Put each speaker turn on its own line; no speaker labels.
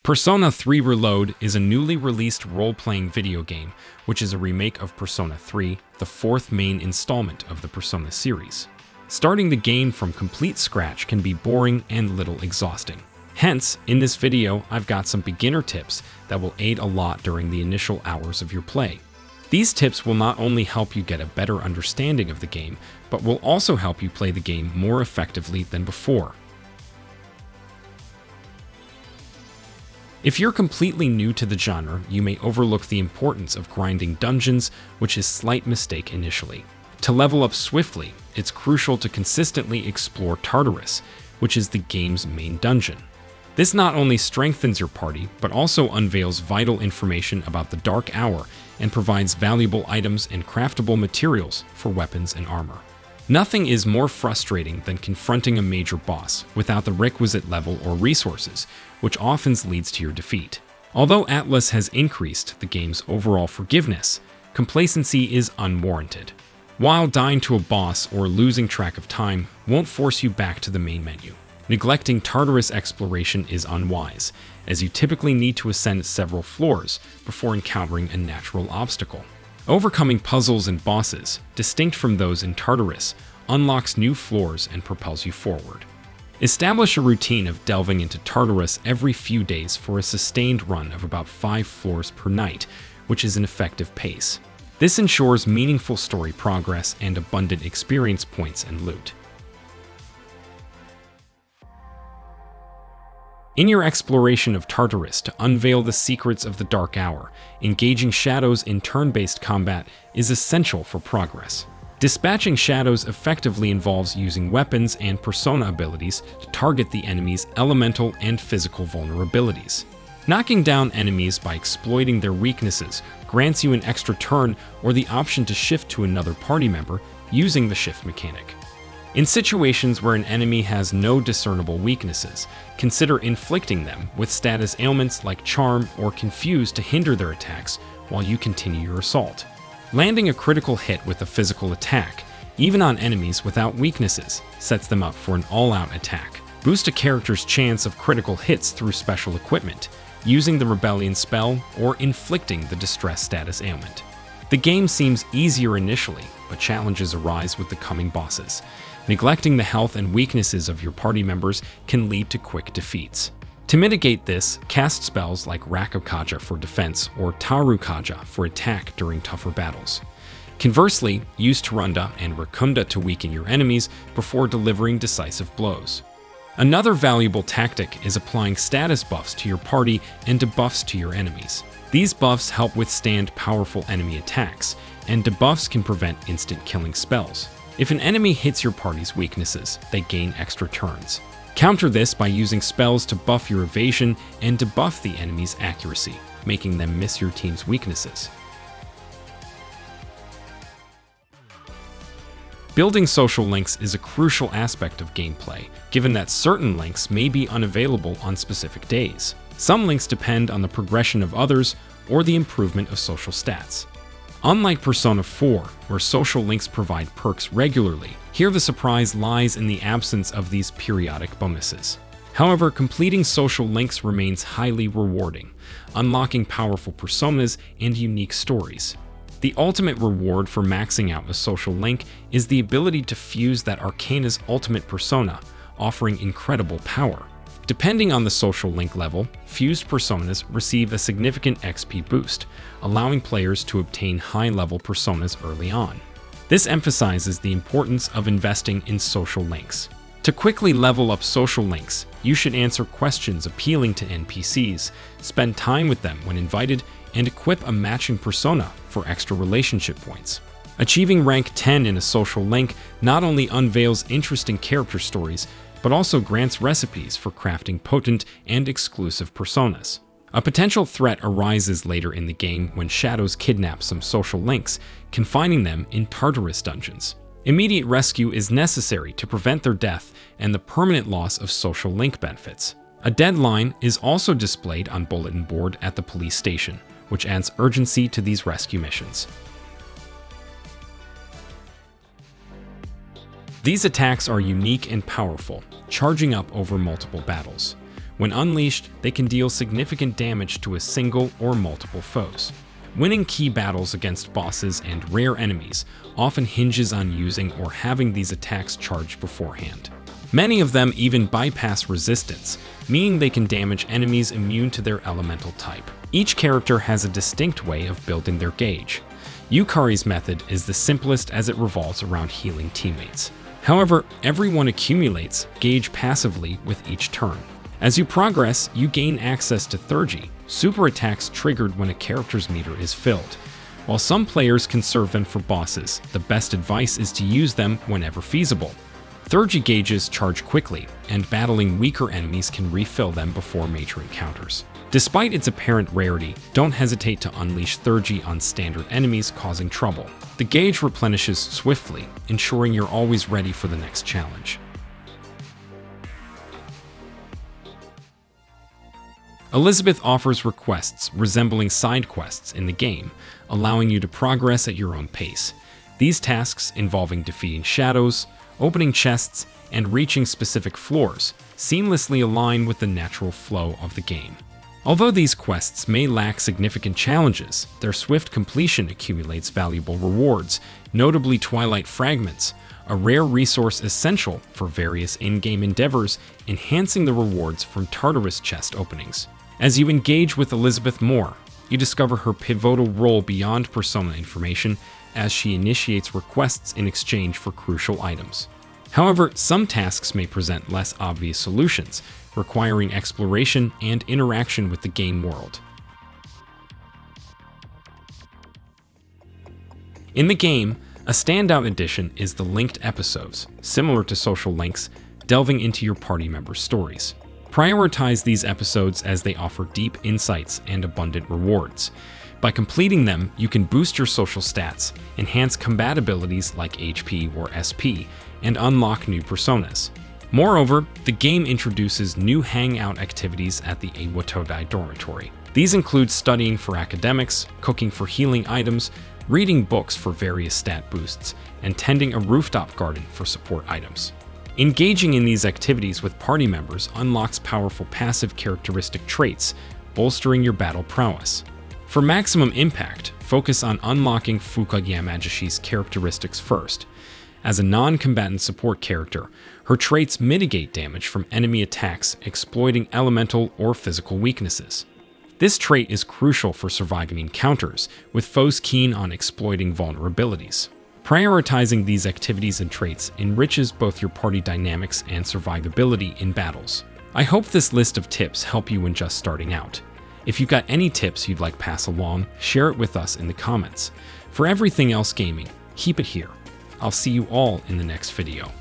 Persona 3 Reload is a newly released role-playing video game, which is a remake of Persona 3, the fourth main installment of the Persona series. Starting the game from complete scratch can be boring and little exhausting. Hence, in this video, I've got some beginner tips that will aid a lot during the initial hours of your play. These tips will not only help you get a better understanding of the game, but will also help you play the game more effectively than before. If you're completely new to the genre, you may overlook the importance of grinding dungeons, which is a slight mistake initially. To level up swiftly, it's crucial to consistently explore Tartarus, which is the game's main dungeon. This not only strengthens your party, but also unveils vital information about the Dark Hour and provides valuable items and craftable materials for weapons and armor. Nothing is more frustrating than confronting a major boss without the requisite level or resources, which often leads to your defeat. Although Atlas has increased the game's overall forgiveness, complacency is unwarranted. While dying to a boss or losing track of time won't force you back to the main menu. Neglecting Tartarus exploration is unwise, as you typically need to ascend several floors before encountering a natural obstacle. Overcoming puzzles and bosses, distinct from those in Tartarus, unlocks new floors and propels you forward. Establish a routine of delving into Tartarus every few days for a sustained run of about 5 floors per night, which is an effective pace. This ensures meaningful story progress and abundant experience points and loot. In your exploration of Tartarus to unveil the secrets of the Dark Hour, engaging shadows in turn-based combat is essential for progress. Dispatching shadows effectively involves using weapons and persona abilities to target the enemy's elemental and physical vulnerabilities. Knocking down enemies by exploiting their weaknesses grants you an extra turn or the option to shift to another party member using the shift mechanic. In situations where an enemy has no discernible weaknesses, consider inflicting them with status ailments like Charm or Confuse to hinder their attacks while you continue your assault. Landing a critical hit with a physical attack, even on enemies without weaknesses, sets them up for an all-out attack. Boost a character's chance of critical hits through special equipment, using the Rebellion spell or inflicting the Distress status ailment. The game seems easier initially, but challenges arise with the coming bosses. Neglecting the health and weaknesses of your party members can lead to quick defeats. To mitigate this, cast spells like Rakukaja for defense or Tarukaja for attack during tougher battles. Conversely, use Tarunda and Rakunda to weaken your enemies before delivering decisive blows. Another valuable tactic is applying status buffs to your party and debuffs to your enemies. These buffs help withstand powerful enemy attacks, and debuffs can prevent instant killing spells. If an enemy hits your party's weaknesses, they gain extra turns. Counter this by using spells to buff your evasion and debuff the enemy's accuracy, making them miss your team's weaknesses. Building social links is a crucial aspect of gameplay, given that certain links may be unavailable on specific days. Some links depend on the progression of others or the improvement of social stats. Unlike Persona 4, where social links provide perks regularly, here the surprise lies in the absence of these periodic bonuses. However, completing social links remains highly rewarding, unlocking powerful personas and unique stories. The ultimate reward for maxing out a social link is the ability to fuse that Arcana's ultimate persona, offering incredible power. Depending on the social link level, fused personas receive a significant XP boost, allowing players to obtain high-level personas early on. This emphasizes the importance of investing in social links. To quickly level up social links, you should answer questions appealing to NPCs, spend time with them when invited, and equip a matching persona for extra relationship points. Achieving rank 10 in a social link not only unveils interesting character stories, but also grants recipes for crafting potent and exclusive personas. A potential threat arises later in the game when shadows kidnap some social links, confining them in Tartarus dungeons. Immediate rescue is necessary to prevent their death and the permanent loss of social link benefits. A deadline is also displayed on bulletin board at the police station, which adds urgency to these rescue missions. These attacks are unique and powerful, charging up over multiple battles. When unleashed, they can deal significant damage to a single or multiple foes. Winning key battles against bosses and rare enemies often hinges on using or having these attacks charged beforehand. Many of them even bypass resistance, meaning they can damage enemies immune to their elemental type. Each character has a distinct way of building their gauge. Yukari's method is the simplest as it revolves around healing teammates. However, everyone accumulates gauge passively with each turn. As you progress, you gain access to Theurgy, super attacks triggered when a character's meter is filled. While some players conserve them for bosses, the best advice is to use them whenever feasible. Theurgy gauges charge quickly, and battling weaker enemies can refill them before major encounters. Despite its apparent rarity, don't hesitate to unleash Theurgy on standard enemies causing trouble. The gauge replenishes swiftly, ensuring you're always ready for the next challenge. Elizabeth offers requests resembling side quests in the game, allowing you to progress at your own pace. These tasks, involving defeating shadows, opening chests, and reaching specific floors, seamlessly align with the natural flow of the game. Although these quests may lack significant challenges, their swift completion accumulates valuable rewards, notably Twilight Fragments, a rare resource essential for various in-game endeavors, enhancing the rewards from Tartarus chest openings. As you engage with Elizabeth more, you discover her pivotal role beyond persona information as she initiates requests in exchange for crucial items. However, some tasks may present less obvious solutions, requiring exploration and interaction with the game world. In the game, a standout addition is the linked episodes, similar to social links, delving into your party members' stories. Prioritize these episodes as they offer deep insights and abundant rewards. By completing them, you can boost your social stats, enhance combat abilities like HP or SP, and unlock new personas. Moreover, the game introduces new hangout activities at the Awatodai dormitory. These include studying for academics, cooking for healing items, reading books for various stat boosts, and tending a rooftop garden for support items. Engaging in these activities with party members unlocks powerful passive characteristic traits, bolstering your battle prowess. For maximum impact, focus on unlocking Fukage Yamajishi's characteristics first. As a non-combatant support character, her traits mitigate damage from enemy attacks, exploiting elemental or physical weaknesses. This trait is crucial for surviving encounters, with foes keen on exploiting vulnerabilities. Prioritizing these activities and traits enriches both your party dynamics and survivability in battles. I hope this list of tips help you when just starting out. If you've got any tips you'd like pass along, share it with us in the comments. For everything else gaming, keep it here. I'll see you all in the next video.